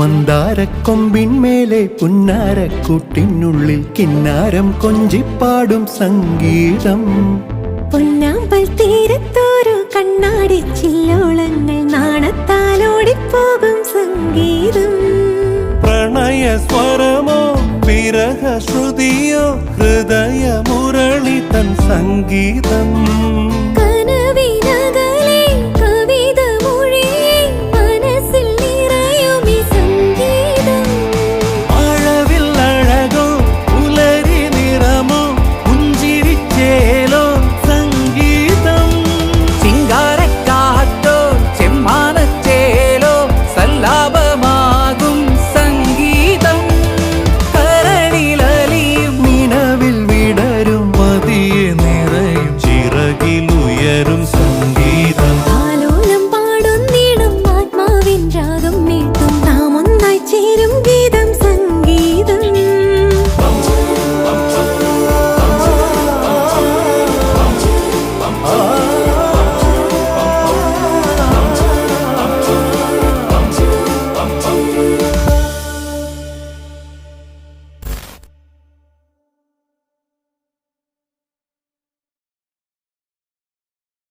മന്ദാരക്കൊമ്പിന്മേലെ പുന്നാരക്കൂട്ടിനുള്ളിൽ കിന്നാരം കൊഞ്ചിപ്പാടും സംഗീതം. പൊന്നാമ്പൽ തീരത്തോരോ കണ്ണാടി ചില്ലോളങ്ങൾ നാണത്താലോടിപ്പോകും സംഗീതം. പ്രണയ സ്വരമോ വിരഹ ശ്രുതിയോ ഹൃദയ മുരളി തൻ സംഗീതം. കനവിന